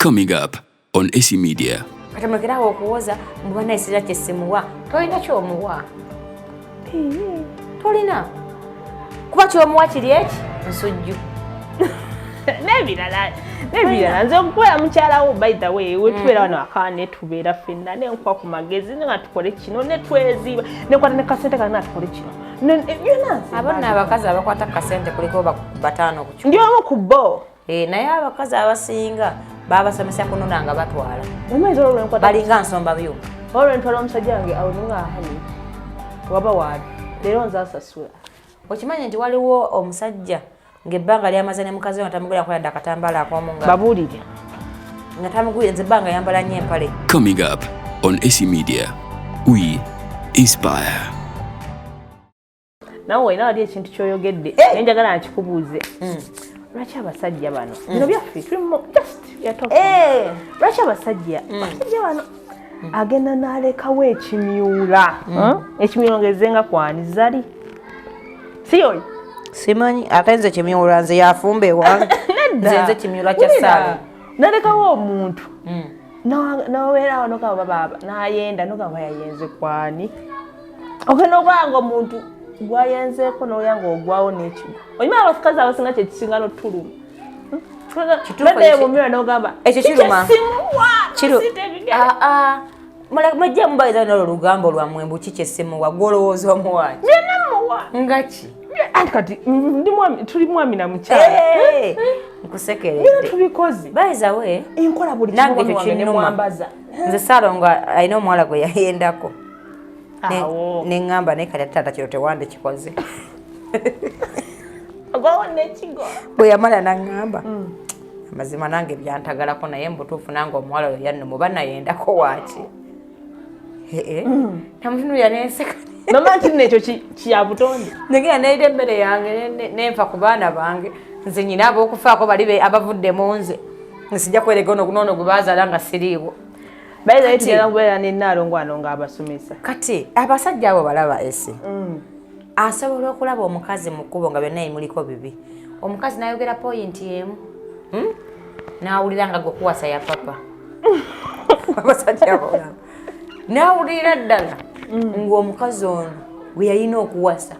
Coming up on AC Media. Katamulekera okuwoza mbona esira kyesimuwa tolina kyomuwa tolina kuba kyomuwa kiri eki nsujju nebirala nze okukola mukyalawo by the way wetubeera wano akaa netubeera ffenna nenkwa ku magezi nga tukole kino netweziba nekwata ne kasente kana tukole kino abonna abakazi abakwata kasente kuliko bataano ku ndi omu ku bo naye abakazi abasinga babasomesa kunona nga batwala balinga nsomba byuma olwentwala omusajja wange awonunga ahani waba waali leero nze asasula okimanyi nti waliwo omusajja ng'ebbanga lyamaze ne mukazi we tamugulira kwenda akatambaala ak'omunga babuulire nga tamugulira nze ebbanga yambala nnyo empale. Coming up on AC Media, we inspire. nawe walina wali ekintu kyoyogedde naye njagala nkikubuuze lwaki abasajja bano bino byaffe lwaki abasajja bano agenda n'alekawo ekimyula ekimyula ngezenga kwani zali siyoyi simanyi ate nze kimyula nze yafumba ewange nze kimyula kya ssaala nalekawo omuntu naweerawo nogamba baba nayenda nogamba yayenze kwani ogenda okwanga omuntu gwayenzeeko n'oyanga ogwawo n'ekigo oyima abasikazi abasinga kyekisinga n'otuluma baddeebumira n'ogamba ekyo kiruma mwejja mubayiza n'olwo lugambo lwammwe mbu kikyesimuwa gwolowooza omuwaaki nga ki anti kati tuli mwami na mukyala nkusekeredde tubikoze bayiza we enkola buli nange ekyo kinnuma nze Saalongo alina omuwala gwe yayendako neŋŋamba naye kati taata kiro tewande kikoze bwe yamala naŋŋamba amazima nange byantagalako naye mbutuufu nange omuwala oyo yannumu banayendako waaki namutunulira nenseka nomaki nekyo kyabutonde negenda neira emmere yange nenfa ku baana bange nze nyina ab'okufaako bali abavudde mu nze nsijja kwerega ono gwe bazaala nga siriiwo bayiza tugenda kubeera ne NALONGO ng'abasomesa kati abasajja abo balaba esi asobola okulaba omukazi mu kkubo nga byonna emuliko bibi omukazi n'ayogera poyinti emu n'awulira nga gwekuwasa ya papa abasajja abo balaba n'awulira ddala ng'omukazi ono gwe yalina okuwasa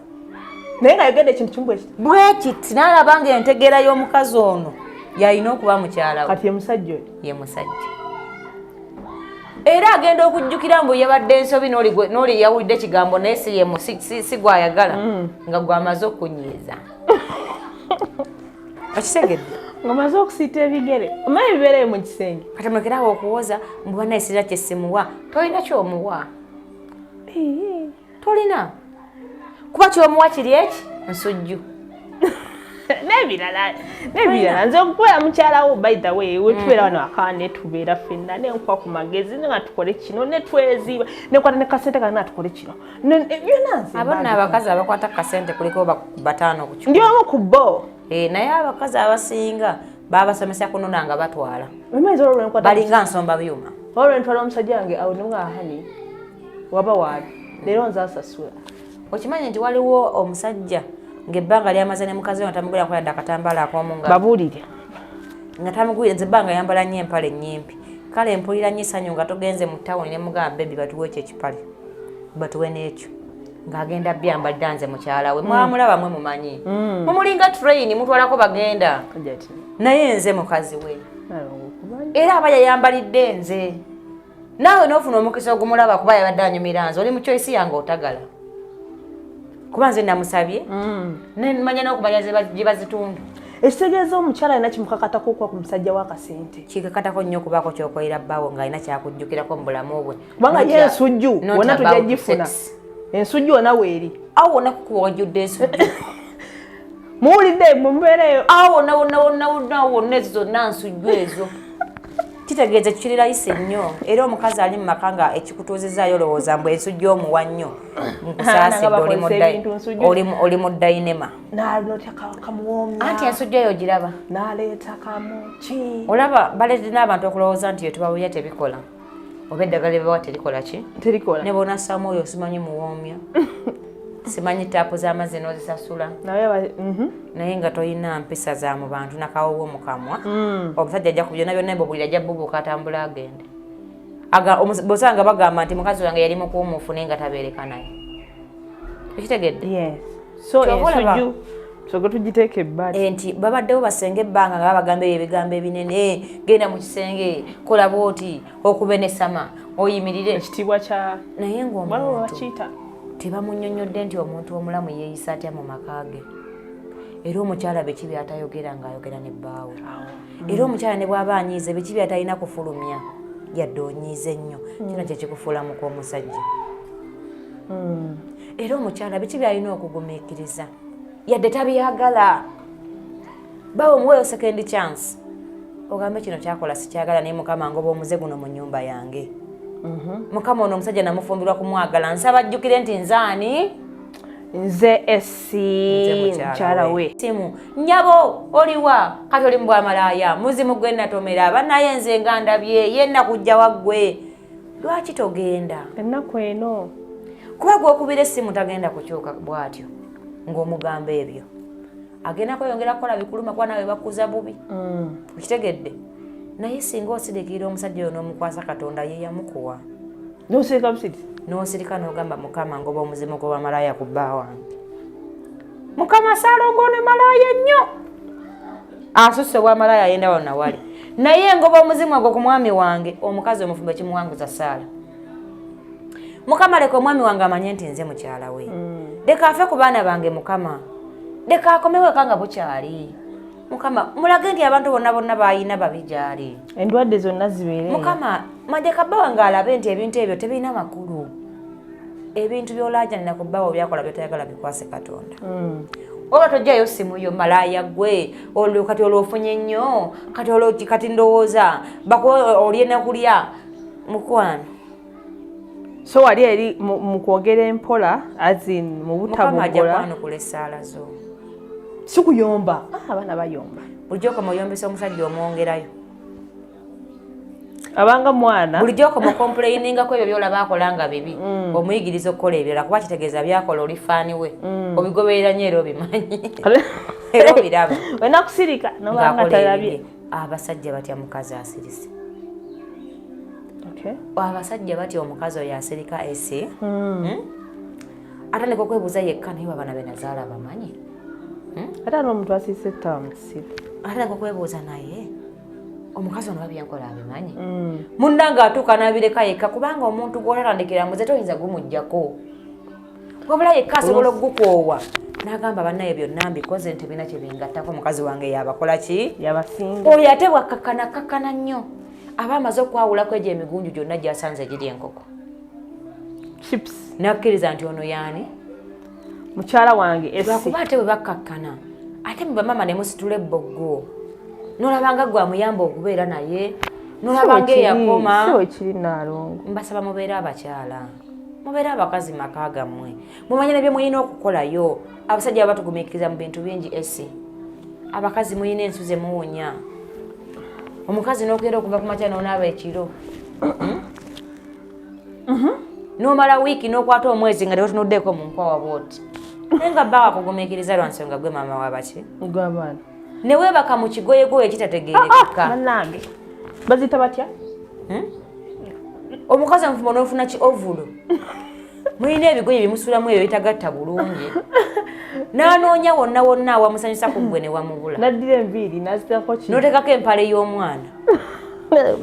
naye nga yogedde ekintu kimu bwekiti n'alaba nga entegeera y'omukazi ono yalina okuba mukyala we kati ye musajja oyo ye musajja era agenda okujjukira mbu yabadde ensobi n'oli yawulidde ekigambo naye si gwayagala nga gwamaze okunyiiza okitegedde ng'omaze okusiita ebigere omanyi ebibeereyo mu kisenge katamulekerawo okuwoza mbu bana esira kyesimuwa tolina kyomuwa tolina kuba kyomuwa kiri eki nsujju nebirala nze okukola mukyalawo by the way wetubeera wano akaa netubeera ffenna nenkwa ku magezi nga tukole kino netweziba nekwata ne kasente kana tukole kino abonna abakazi abakwata kasente kuliko bataano ku kikumi ndi omu ku bo naye abakazi abasinga babasomesa kunona nga batwala balinga nsomba byuma olwentwala omusajja wange awonunga ahani waba waali leero nze asasula okimanyi nti waliwo omusajja ng'ebbanga lyamaze ne mukazi we tamugulira kwenda akatambaala ak'omunga babuulire nga tamugulira nze ebbanga yambala nnyo empale nnyimpi kale mpulira nnyo essanyu nga togenze mu ttawuni ne mugamba bebi batuwe ekyo ekipale batuwe n'ekyo ng'agenda byambalira nze mukyala we mwamulaba mwe mumanyi mumulinga train mutwalako bagenda naye nze mukazi we era aba yayambalidde nze naawe n'ofuna omukisa ogumulaba kuba yabadde anyumira nze oli mu choice yange otagala kuba nze namusabye nemanya n'okumanya gye bazitunda ekitegeeza omukyala alina kimukakatako okwa ku musajja w'akasente kikakatako nnyo okubaako kyokolera bbaawo ng'alina kyakujjukirako mu bulamu bwe kubanga ye ensujju wonna tujja gifuna ensujju wonna weeri awo wonna kukuba wajjudde ensujju muwulidde mumubeereyo awo wonna ezo zonna nsujju ezo kitegeeza kirirayise nnyo era omukazi ali mu maka nga ekikutuuzizaayo olowooza mbu ensujju omuwa nnyo nkusaasidde oli mu dayinema anti ensujju eyo giraba n'aleeta kamuki olaba baleete n'abantu okulowooza nti yetubawulya tebikola oba eddagala lyebawa terikola ki terikola ne bonasaamu oyo simanyi muwoomya simanyi taapu z'amazzi n'ozisasula naye nga toyina mpisa za mu bantu nakawowo mu kamwa omusajja ajja ku byonna byonna embobulira ajja bubuuka atambula agende bw'osanga bagamba nti mukazi wange yali mukuumuufu naye nga tabeereka naye ekitegedde so ensujju soga tugiteeka ebbali nti babaddewo basenga ebbanga nga babagambe ebigambo ebinene genda mu kisenge kola bwoti okube nesama oyimirire ekitiibwa kya naye ng'omuntu bakiyita tebamunnyonnyodde nti omuntu omulamu yeeyisa atya mu maka ge era omukyala biki byatayogera ng'ayogera ne bbaawe era omukyala ne bw'aba anyiize biki byatalina kufulumya yadde onyiize nnyo kino kyekikufuula muka omusajja era omukyala biki byalina okugumiikiriza yadde tabyagala bawe omuweeyo second chance ogambe kino kyakola sikyagala naye mukama ngoba omuze guno mu nnyumba yange mukama ono omusajja namufumbirwa kumwagala nsaba ajjukire nti nzaani nze esi mukyala we simu nnyabo oliwa kati oli mu bwamalaaya muzimu gwe natomera bannaye nze nga ndabye ye nnakujja waggwe lwaki togenda ennaku eno kuba gw'okubira essimu tagenda kukyuka bw'atyo ng'omugamba ebyo agenda kweyongera kukola bikuluma kuba nawe bakuza bubi okitegedde naye singa osirikirira omusajja oyo n'omukwasa katonda ye yamukuwa nosirika busiri n'osirika n'ogamba mukama ngoba omuzimu gwa malaaya ku bba wange mukama saalongo ne malaaya nnyo asusse bwa malaaya ayenda wonna wali naye ngoba omuzimu ogwo ku mwami wange omukazi omufumbe kimuwanguza saala mukama leka omwami wange amanye nti nze mukyala we leka afe ku baana bange mukama leka akomeweka nga bukyali mukama mulage nti abantu bonna bayina babi gyali endwadde zonna zibeere mukama majeka bba wange alabe nti ebintu ebyo tebirina makulu ebintu by'olaajanira ku bbawo byakola byotayagala bikwase katonda oba tojjayo simu yo malaaya gwe kati olwofunye nnyo kati ndowooza olye nakulya mukwano so wali eri mu kwogera empola azin mu butabugola mukama ajja kwanukula essaala zo si kuyomba abaana bayomba bulijjo okoma oyombesa omusajja omwongerayo abanga mwana bulijjo okoma okompulayiningako ebyo byolaba akola nga bibi omuyigiriza okukola ebirala kuba kitegeeza byakola oli faani we obigoberera nnyo era obimanyi era obiraba wena kusirika nobanga talabye abasajja batya mukazi asirise abasajja batya omukazi oyo asirika ese atandika okwebuuza yekka naye babana be nazaala bamanyi ate n'omuntu asiise tamusire atandika okwebuuza naye omukazi ono babyenkola abimanyi munda ng'atuuka n'abireka yekka kubanga omuntu gw'otatandikira mbuze toyinza gumuggyako wabula yekka asobola okugukoowa n'agamba bannaye byonna mbikoze nti bina kye bingattako omukazi wange yabakola ki yabasinga oyo ate bwakkakkana nnyo aba amaze okwawulako egyo emigunju gyonna gy'asanze giri enkoko chips nakkiriza nti ono yaani mukyala wange lwakuba ate bwe bakkakkana ate mu bamama ne musitula ebboggo n'olabanga gwe amuyamba okubeera naye n'olabanga eyakoma siwe kiri nalongo mbasaba mubeere abakyala mubeere abakazi maka gammwe mumanye ne bye mulina okukolayo abasajja batugumiikiriza mu bintu bingi esi abakazi mulina ensu ze muwunya omukazi n'okugenda okuva ku makya n'onaaba ekiro n'omala wiiki n'okwata omwezi nga tewetunuddeeko mu nkwawa bwoti naye nga bba wakugumiikiriza lwa nsonga gwe maama wabaki gwabaana ne weebaka mu kigoyegoye ekitategeerekeka bannange bazita batya omukazi omufumo n'ofuna ki ovulo mulina ebigoye bimusuulamu ebyo bitagatta bulungi n'anoonya wonna wonna awamusanyusa ku gwe ne wamubula naddira enviiri nazitako ki n'oteekako empale y'omwana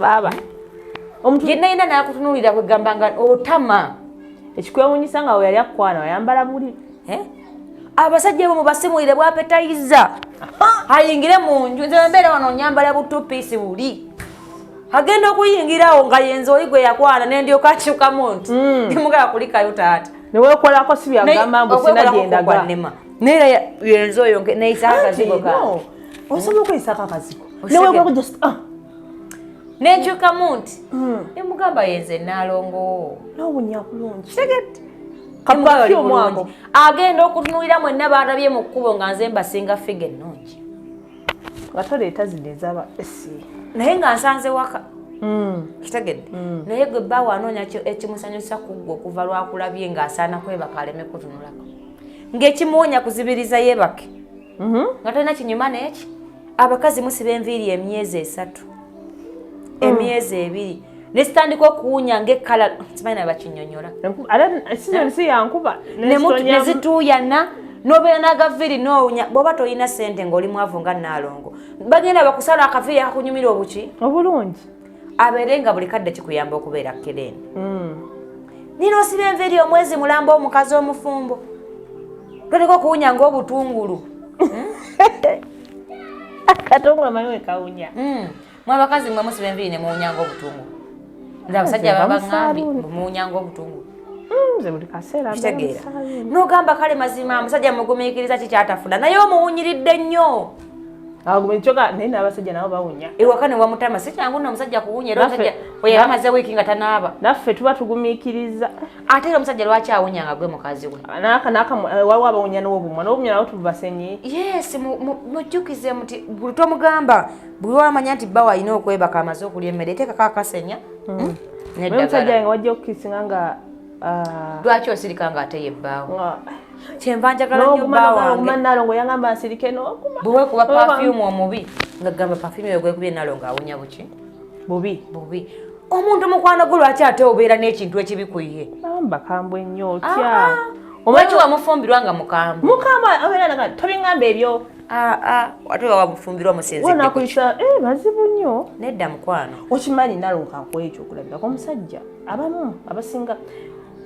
baaba omuntu yenna yenna n'akutunuulira kwegamba nga otama ekikwewuunyisa nga we yali akwana wayambala buli abasajja bo mubasimulire bwapetayiza ayingire mu nju nze mbeera wano nyambala butupiisi buli agenda okuyingirawo nga yenze oli gwe yakwana nendyoka akyukamu nti timugala kulikayo taata neweekolako si byagamba mbu sinagendaga naera yenze oyo neyisako akazigo kange osobola okweyisako akazigo neweekolako just nenkyukamu nti nemugamba yenze nalongo n'obunya bulungi segete omwako agenda okutunuulira mwenna balabye mu kkubo nga nze mbasinga figa ennungi nga toleeta zino ezaba esi naye nga nsanze waka kitegedde naye gwe bba wanoonya ekimusanyusa ku ggwe okuva lwakulabye ng'asaana kwebaka aleme kutunulako ng'ekimuwonya kuzibiriza yeebake nga tolina kinyuma n'eki abakazi musiba enviiri emyezi 3 emyezi 2 ne sitandika okuwunya ng'ekkala simanyi naye bakinyonyola ne zituuyana n'obeera n'agaviiri n'owunya bw'oba tolina ssente ng'oli mwavu nga Nalongo bagenda bakusala akaviiri akakunyumira obuki obulungi abeere nga buli kadde kikuyamba okubeera kereni nina osiba enviiri omwezi mulamba omukazi omufumbo toleka okuwunya ng'obutungulu akatungulu amanyi wekawunya mwe abakazi mwe musiba enviiri ne muwunya ng'obutungulu nze abasajja babaŋŋambi muwunya ng'obutungulu nze buli kaseera kitegeera n'ogamba kale mazima omusajja mugumiikiriza kikyatafuna naye omuwunyiridde nnyo agumekyoka naye n'abasajja nabo bawunya ewaka ne wamutama si kyangu nno omusajja kuwunya era omusajja oyo amaze wiiki nga tanaaba naffe tuba tugumiikiriza ate era omusajja lwaki awunya nga gwe mukazi we waliwo abawunya n'obumwa n'obumya nawo tububasenyi yes mujjukize muti buli tomugamba buli wamanya nti bbawe alina okwebaka amaze okulya emmere eteekako akasenya omusajja wange wajja okukisinga nga lwaki osirika nga ate yebbaawo kyenva njagala nnyo bbaawange Nalongo yangamba nsirike n'okuma bwe weekuba pafyumu omubi nga gamba pafyumu eyo gwekubye Nalongo awunya buki bubi omuntu mukwano gwo lwaki ate obeera n'ekintu ekibikuye bakambwe nnyo otya lwaki wamufumbirwa nga mukambwe obeera naga tobingamba ebyo ate wamufumbirwa musinzinakulisa bazibu nnyo nedda mukwano okimanyi Nalongo kankuwa ekyokulabirako omusajja abamu abasinga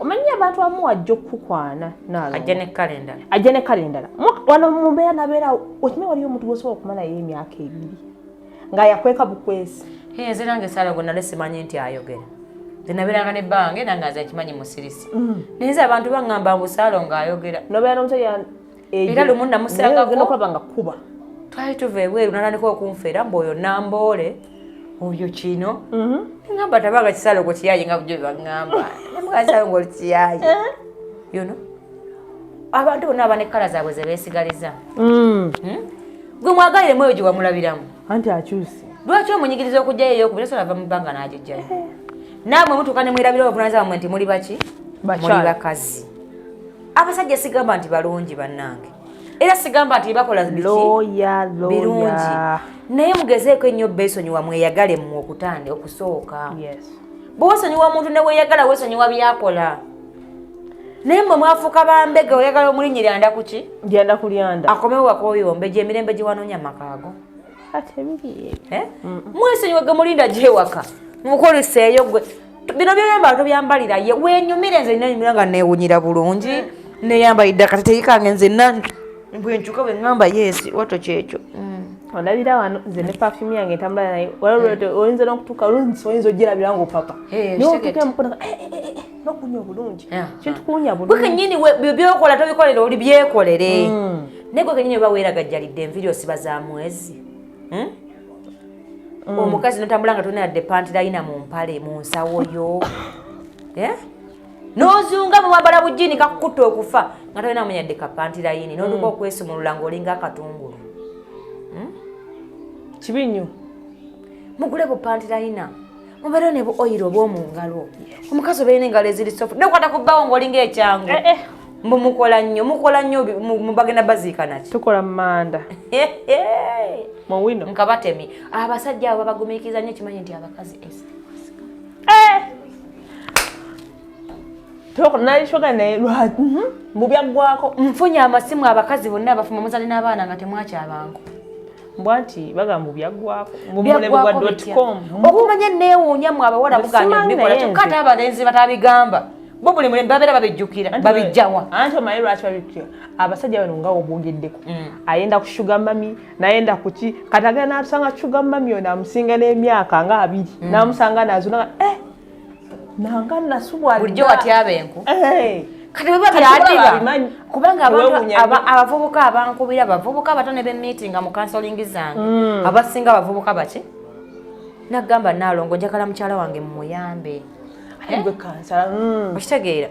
omanyi abantu abamu wajja okukukwana ajja ne kale endala wano mumbeera nabeera okimanyi waliyo omuntu gwosobola okumalayo emyaka 2 nga yakweka bukwesi nze nange Nalongo nale simanyi nti ayogera nze nabeeranga ne bbange nange nze nkimanyi musirisi naye nze abantu baŋŋamba mbu Nalongo ayogera nobeera n'omusajja era lumu namusangako nga kuba twali tuva ebweru natandika okunfeera mbu oyo Nambole oyo kino ngamba tabanga Nalongo kiyayi nga bujjo baŋŋamba nemugazi Nalongo oli kiyayi abantu bonna aba nekkala zaabwe ze beesigaliza gwe mwagaliremu eyo gye wamulabiramu anti akyuse lwaki omunyigiriza okujjayo eyokubiri sobola ava mu bbanga n'agijjayo naamwe mutuuka ne mwirabira obuvunaanyizibwa mmwe nti muli baki muli bakazi abasajja sigamba nti balungi bannange era sigamba nti bakola birungi naye mugezeeko ennyo beesonyiwa mweyagale mmwe okutande okusooka bw'osonyiwa omuntu ne weeyagala weesonyiwa byakola naye mmwe mwafuuka bambega oyagala omulinnyiranda ku ki lyanda kulyanda akomewo wakooyombe gye emirembe gye wanoonya makaago ate biri mwesonyiwa ge mulinda gyewaka mukoliseeyo gwe bino byoyambala tobyambalira ye wenyumire nze nanyumira nga neewunyira bulungi neyambalidde akateteyikange nzenna bwenkyuka bweŋŋamba yesi wato kyekyo olabira wano nze ne perfume yange entambula naye oyinza n'okutuuka olunsi oyinza ogirabira ngaopapa notuuka emukona nokunya obulungi kintukunya bulungi gwe kenyini byokola tobikolera oli byekolere naye gwe kenyini oba weeragajjalidde enviri osiba za mwezi omukazi notambula nga tolina yadde pantirayina mu mpale mu nsawo yo n'ozunga mwambala bujini kakukutta okufa nga tolina munyadde kapantirayini notuka okwesumulula ng'olinga akatungulu kibi nnyo mugule bupantirayina mubeere ne bu oyiro obw'omu ngalo omukazi obeera n'engalo eziri sofu nekwata ku bbawo ng'olinga ekyangu mbu mukola nnyo mubagenda baziika naki tukola manda muwino nkabatemi abasajja abo babagumiikiriza nnyo kimanyi nti abakazi nalishoga naye mubyaggwako nfunye amasimu abakazi bonna abafuma muzali n'abaana nga temwakyabangu mbwa nti bagamba byaggwako mubulebwa.com okumanya neewuunya mwe abawala muganya bikola kyokka ate abalenzi batabigamba bo buli mulembe babeera babijjukira babijjawa anti omanyi lwaki babijjukira abasajja bano nga obwogeddeko ayenda ku shuga mami nayenda kuki kati agenda n'atusanga shuga mami ono amusinga n'emyaka nga 2 n'amusanga nazuna nanga nasubwa bulijjo watyaba enku kati bwe byadiba kubanga abavubuka abankubira abavubuka abatone b'emiitinga mu kansolingi zange abasinga abavubuka baki nagamba Nalongo njagala mukyala wange mumuyambe okitegeera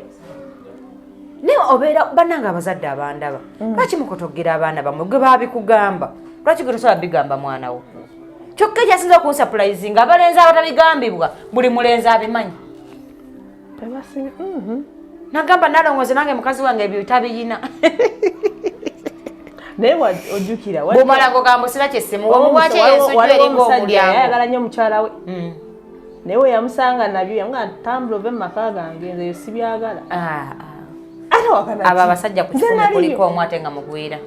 naye obeera bannange abazadde abandaba lwaki mukotogera abaana bamwe gwe babikugamba lwaki gwe tosobola bigamba mwana wo kyokka ekyasinza okunsapulayizinga abalenzi abatabigambibwa buli mulenzi abimanyi nagamba nalongoze nange mukazi wange ebyo tabiyina naye ojjukira bumala gogamba sira kyessimu wamuwache ensujju eringa omulyango ayagala nnyo mukyala we naye we yamusanga nabyo yamuga tambula ove mu maka gange nze si byagala abo abasajja ku kifumu kuliko omu ate nga mugwira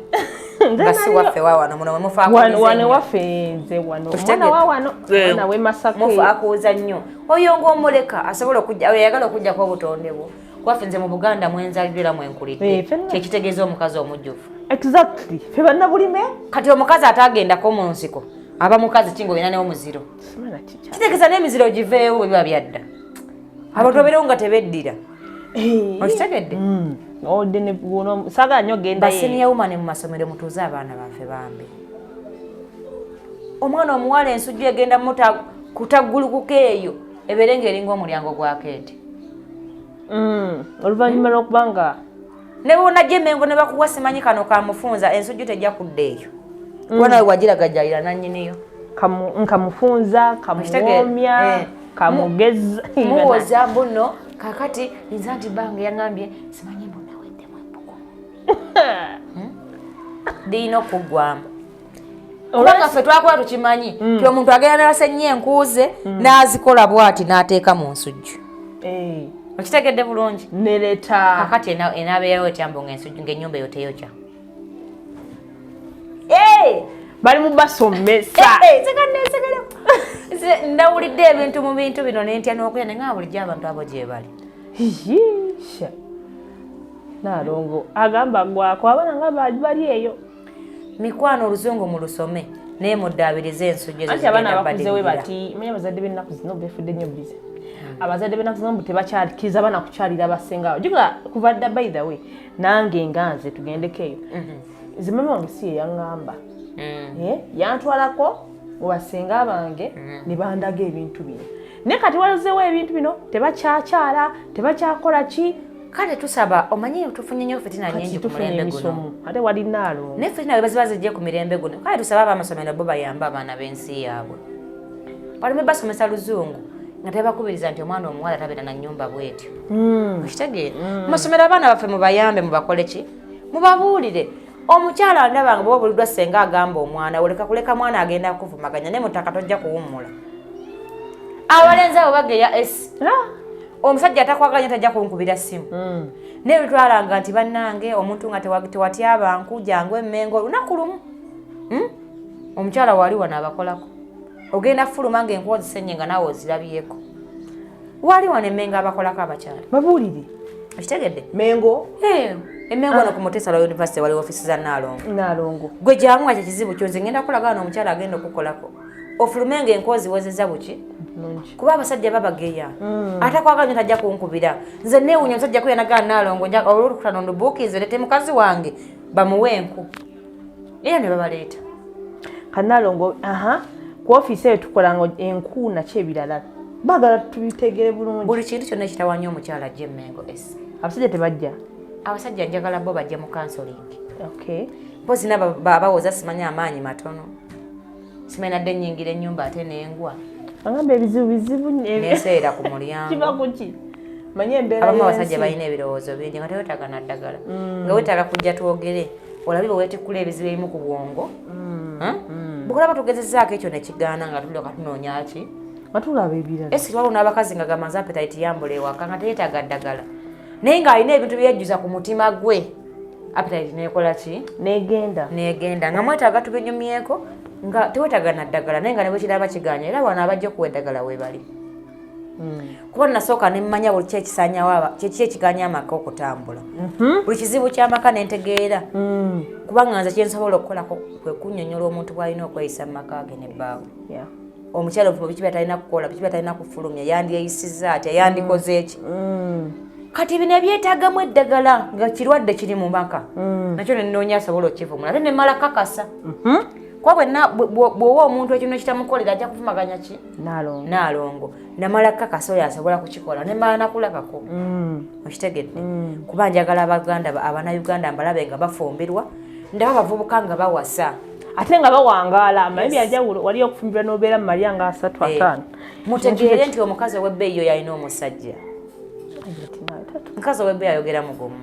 nga si waffe wawano muno wane waffe nze wano omwana wawano mwana we Masaka mufu akuuza nnyo oyo ng'omuleka asobola okujja ayagala okujjako obutonde bwo waffe nze mu Buganda mwenzalidde era mwenkulidde kyekitegeeza omukazi omujjuvu exactly fe bannabulime kati omukazi atagendako mu nsiko aba mukazi kingo yina n'omuziro kitegeeza n'emiziro giveewo bwe biba byadda abantu babeerewo nga tebeddira okitegedde odene buno saga nnyo genda ye baseniya woman mu masomero mutuuze abaana baffe bambi omwana omuwala ensujju egenda kutaggulukuka eyo ebeere ng'eringa omulyango gwa keeti oluvannyuma lw'okubanga ne bwonajja emengo ne bakuwa simanyi kano kamufunza ensujju tejja kudda eyo kuba nawe wagiragajjalira nannyiniyo nkamufunza kamuwoomya kamugeza muwoza mbuno kakati nza nti bange yaŋambye simanyi mbunaweddemu empuku diina okuggwamu kubanga ffe twakola tukimanyi ti omuntu agenda nasennya enkuuze n'azikola bw'ati n'ateeka mu nsujju okitegedde bulungi neleta kakati enaabeerawo etyambo ng'ensujju ng'ennyumba eyo teyokya bali mu basomesa ndawulidde ebintu mu bintu bino nentya n'okulya naye nga bulijjo abantu abo gye bali Nalongo agamba gwako abana nga bali eyo mikwano oluzungu mu lusome naye muddaabirize ensujju ezo abana abakuzewe bati manya abazadde b'ennaku zino beefudde nnyo bize abazadde b'ennaku zino tebakyalikiza abaana kukyalira abasengawo jugula kuva dda by the way nange nganze tugendeko eyo zimama wange si yeyaŋŋamba yantwalako mubasenga bange ne bandaga ebintu bino naye kati walizeewo ebintu bino tebakyakyala tebakyakola ki kale tusaba omanyi tufunye nnyo fitina nnyingi ku mulembe guno ate wali Nalongo naye fitina we baziba zijje ku mirembe guno kale tusaba abamasomero bo bayambe abaana b'ensi yaabwe baleme basomesa luzungu nga tebakubiriza nti omwana omuwala tabeera na nnyumba bwetyo okitegeera mumasomero abaana baffe mubayambe mubakole ki mubabuulire omukyala ndabanga bwe buliddwa senga agamba omwana oleka kuleka mwana agenda kuvumaganya naye mutaka tojja kuwummula abalenzi abo bageya esi omusajja atakwaganya tajja kunkubira ssimu naye bitwalanga nti bannange omuntu nga tewatyabanku jangu emmengo olunaku lumu omukyala wali wano abakolako ogenda fuluma ng'enkozi senye nga naawe ozirabyeko wali wano emmengo abakolako abakyala babuulire okitegedde mengo emmengo wano ku Mutesa Royal University waliwo ofisi za Nalongo gwe jangu nga kyekizibu kyo nze ngenda kulagana omukyala agenda okukolako ofulume ng'enkozi wezeza buki kuba abasajja babageya atakwaganya tajja kunkubira nze neewunya omusajja kuyanagana Nalongo olwolukutano ndubuukize lete mukazi wange bamuwe enku era ne babaleeta Nalongo ku ofiisi eyo tukolanga enku nakyo ebirala baagala tubitegere bulungi buli kintu kyonna ekitawanya omukyala ajja emmengo esi abasajja tebajja abasajja njagala bo bajja mu kansolingi mpozi babawoza simanyi amaanyi matono simanyi nadde ennyingira ennyumba ate n'engwa agamba ebizibu neseera ku mulyango kiba kuki manyi embeera abamu abasajja balina ebirowoozo bingi nga tewetaaga naddagala nga wetaaga kujja twogere olabe weweetikkula ebizibu ebimu ku bwongo bukulaba tugezezaako ekyo nekigaana nga tulyoka tunoonya ki matulaba ebirala esi waliwo n'abakazi nga gamaze appetite yambula ewaka nga teyeetaaga ddagala naye ng'alina ebintu byejjuza ku mutima gwe appetite neekola ki negenda nga mwetaaga tubinyumyeko nga tewetaaga naddagala naye nga ne bwekiraba kiganya era wano abajja okuwa eddagala we bali kuba nasooka nemmanya buli kyekisanyawo kyeki ekiganya amaka okutambula buli kizibu ky'amaka nentegeera kubanga nze kyensobola okukolako kwe kunnyonnyola omuntu bw'alina okweyisa mu maka ge nebbaawe omukyala ovuba biki batalina kukola biki batalina kufulumya yandyeyisiza atya yandikoze eki kati bino ebyetaagamu eddagala nga kirwadde kiri mu maka nakyo nenoonya asobola okivumula ate nemmala kakasa kuba bw'owa omuntu ekino kitamukolera ajja kuvumaganya ki Nalongo namala kakasa oyo asobola kukikola nemmala nakulabako okitegedde kuba njagala abannayuganda mbalabe nga bafumbirwa ndaba bavubuka nga bawasa ate nga bawangaala amayibi ajawulo wali okufumbirwa n'obeera mu malya nga 3-5 mutegeere nti omukazi ow'ebbeeyi yo yalina omusajja Nkazo webe ayogera mugumu.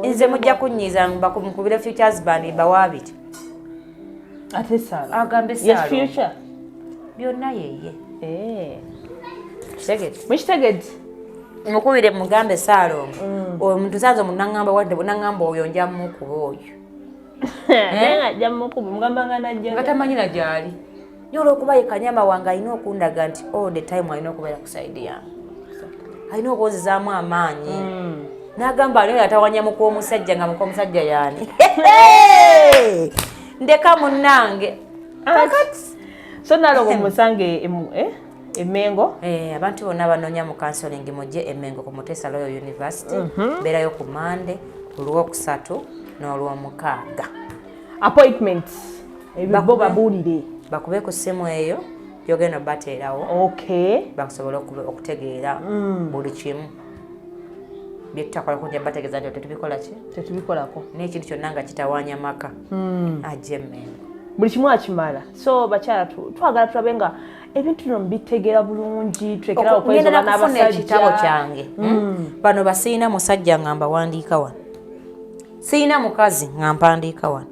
Nze mujja kunyiza mukubire futures band bawabiti. Ate Salo. Agambe Salo. Yes future. Byonna yeye. Seged. Mukitegedde. Mukubire mugambe Salo. Omuntu sanzo munangamba wadde bunangamba oyo njamu kuba oyo. Nenga jamu kuba mugamba najja. Ngatamanyira gyali. Nyolo okuba yekanyama wanga ino okundaga nti all the time alina okubeera ku side yange. Alina okwozezaamu amaanyi. Nagamba aliyo yatawanya mukw'omusajja nga mukw'omusajja yani. Ndeka munnange. Kakati. So NALONGO musange Emengo. Abantu bonna banoonya mu counseling mujje Emengo ku Mutesa Royal University. Beerayo ku Monday, ku Lwokusatu n'Olwomukaaga. Appointment. Ebyo babuulire. Bakube ku ssimu eyo yogenda bateerawo. Okay. Bakusobola okutegeera buli kimu. Byetakola kunja bategeeza nti tetubikola ki? Tetubikolako. N'ekintu kyonna nga kitawaanya maka. Ajje Emengo. Buli kimu akimala. So bakyala twagala tulabe nga ebintu bino bitegeera bulungi tulekera okwezoba n'abasajja. Ekitabo kyange. Bano basiina musajja ngamba wandiika wano. Siina mukazi nga mpandiika wano.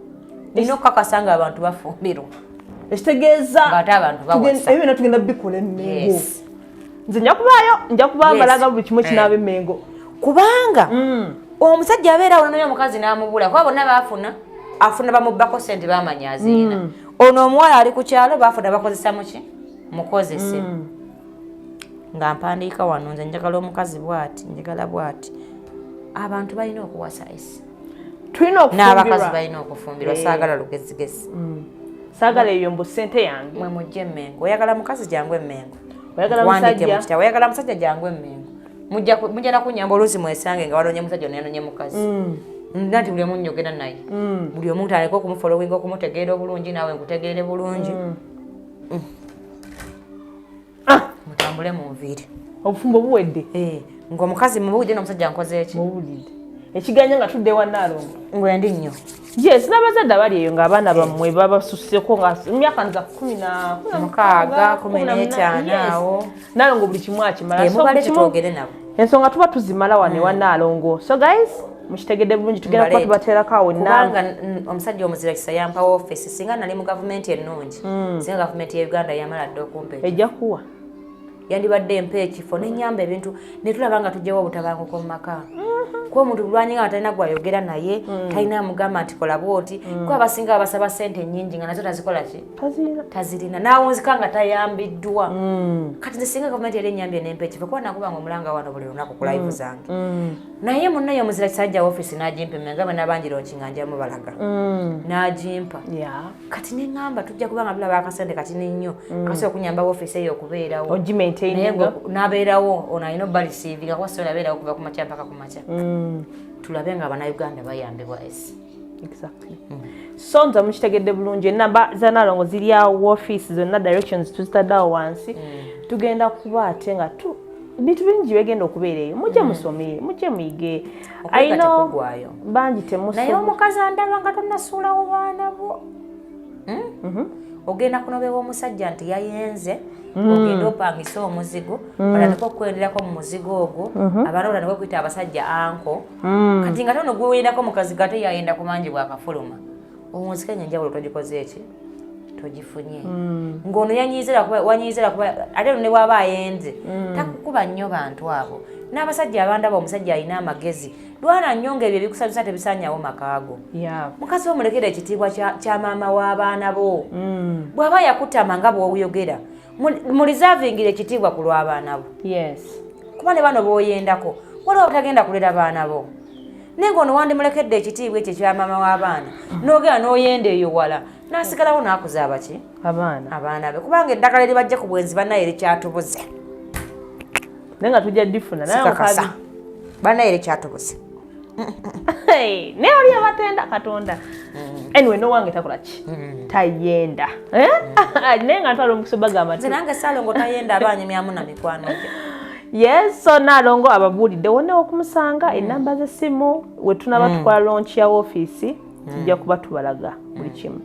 Nina okukakasa nga abantu bafumbirwa. Ekitegeeza ng'ate abantu bawasa. Ebyo tugenda bikola Emengo. Nze nja kubaayo mbalaga buli kimu ekinaaba Emengo. Kubanga omusajja abeera wano n'omukazi n'amubula kuba bonna afuna bamubbako ssente bamanya aziina. Ono omuwala ali ku kyalo baafuna bakozesa muki? Mukozese. Nga mpandiika wano nze njagala omukazi bw'ati, njagala bw'ati. Abantu balina okuwasa esi. Tulina okufumbirwa. N'abakazi balina okufumbirwa saagala lugezigezi. Saagala eyo mbu ssente yange. Mwe mujje Emengo. Oyagala mukazi jangu Emengo. Oyagala musajja jangu Emengo. Mujja na kunyamba oluusi mwesange nga wanoonye musajja onoonya mukazi. Nati buli omu nnyogera naye. Buli omuntu aleka okumufolowinga okumutegeera obulungi naawe nkutegeere bulungi. Mutambule mu nviiri. Obufumbo buwedde. Ng'omukazi mubuwulidde n'omusajja nkoze eki? Muwulidde. Ekiganya nga tudde wa NALONGO. Ngwendi nnyo. Yes, n'abazadde abali eyo ng'abaana bammwe babasusseko nga emyaka nza 16, 15 awo. NALONGO buli kimu akimala. Mubale tutwogere nabo. Ensonga tuba tuzimala wano ewa NALONGO. So guys, mukitegedde bulungi tugenda kuba tubateerako awo kubanga omusajja omuzira kisa yampawo office singa nali mu gavumenti ennungi. Singa gavumenti ya Uganda yamala dde okumpa. Ejja kuwa. Yandibadde empa ekifo n'ennyamba ebintu ne tulaba nga tujjawo obutabanguko mu maka. Kuba omuntu bulwanyi nga talina gwayogera naye talina amugamba nti kola bwoti kuba abasinga abasaba ssente nnyingi nga nazo tazikola ki? Tazirina. N'awunzika nga tayambiddwa. Kati nze singa gavumenti yali ennyambye n'empa ekifo kuba nakuba nga omulanga wano buli lunaku ku live zange. Naye munnaye omuzira kisajja woofiisi n'agimpa Emengo nga n'abanjira okinga njamu balaga. N'agimpa. Kati ne ŋŋamba tujja kuba nga tulaba akasente katini nnyo kasobola okunyamba woofiisi eyo okubeerawo. N'abeerawo ono alina obbalisiivinga kuba sobola abeerawo okuva ku makya mpaka ku makya. Tulabe nga Abannayuganda bayambibwa esi. Exactly. So nza mukitegedde bulungi enamba za NALONGO ziri awo office zonna directions tuzitaddeawo wansi. Tugenda kuba ate nga bintu bingi begenda okubeera eyo. Mujje musome, mujje muyige. Ayino bangi temusoma. Naye omukazi andaba nga tonnasuulawo baana bo. Ogenda kunobewa omusajja nti yayenze. Ogenda opangisa omuzigo balateka okwenderako mu muzigo ogwo abaana olana kwita abasajja anko kati nga tono gweyendako mukazi gate yayenda kumanji bwakafuluma omuzika enjawulo togikoze eki togifunye ng'ono wanyizira kuba ate ne bw'aba ayenze takukuba nnyo bantu abo n'abasajja abandaba omusajja alina amagezi lwana nnyo ng'ebyo ebikusanyusa tebisanyawo makaago mukazi womulekera ekitiibwa kya maama w'abaana bo bw'aba yakutama nga bw'oyogera mulizaavingire ekitiibwa ku lw'abaana bo. Kuba ne bano b'oyendako waliwo batagenda kulera baana bo. Naye ng'ono wandimulekedde ekitiibwa ekyo kya maama w'abaana n'ogenda n'oyenda eyo wala n'asigalawo n'akuza abaki? Abaana be. Kubanga eddagala eribajja ku bwenzi bannaye erikyatubuze. Naye nga tujja ddifuna naye omukazi bannaye erikyatubuze. Naye oli abatenda Katonda. Anyway, no wange takola ki? Tayenda. Naye nga ntwala omukisa bagamba nze nange Salongo tayenda abanyumyamu na mikwano gye. Yes, so NALONGO ababuulidde wonna okumusanga enamba z'essimu we tunaba tukola launch ya office tujja kuba tubalaga buli kimu.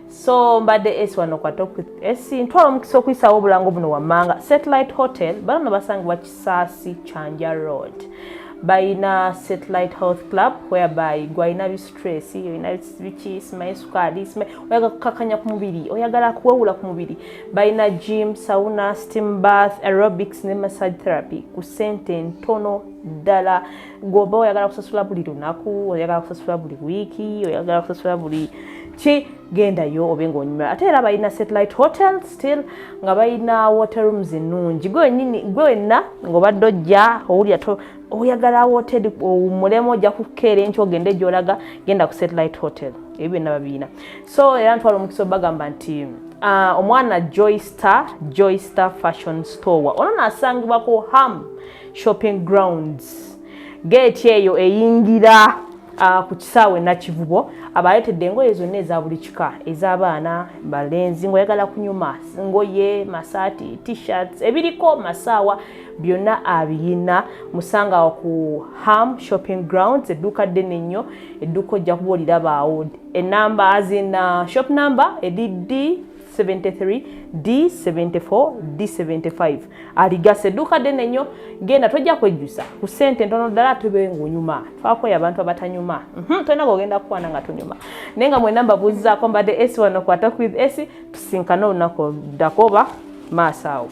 So mbadde esi wano kwa Talk with Esi ntwala omukisa okuyisaawo obulango buno wammanga Satellite Hotel bano basangibwa Kisaasi Chanja Road. bayina Satellite Health Club whereby gwayina stress oyina bichi smile squad oyagala kukakanya ku mubiri oyagala kuwewula ku mubiri bayina gym sauna steam bath aerobics ne massage therapy ku sente ntono ddala goba oyagala kusasula buli lunaku oyagala kusasula buli wiki oyagala kusasula buli chi gendayo obenga onyumira ate era bayina satellite hotel still nga bayina hotel rooms ennungi gwenna ng'obadde ojja owulira oyagala hotel mulemo ojja kukeera enkya ogende gy'olaga genda ku satellite hotel ebyo byonna babiina so era ntwala omukisa obagamba nti omwana Joy Star fashion store ono naasangibwa ku Ham shopping grounds gate eyo eyingira ku kisaawe Nakivubo abaleetedde engoye zonna eza buli kika ez'abaana balenzi ng'oyagala kunyuma ngoye masaati t-shirts ebiriko masaawa byonna abiyina musanga ku Ham shopping grounds edduuka ddene nnyo edduuka ojja kuba olirabaawo enamba azina shop number edi D73 D74 D75 aligase edduuka ddene nnyo genda tojja kwejjusa ku ssente ntono ddala tubenga onyuma twakoya abantu abatanyuma tolina gogenda kukwana nga tonyuma naye nga mwena mbabuuzizaako mbadde esi wano kwata with esi tusinkane olunaku ddako oba maaso awo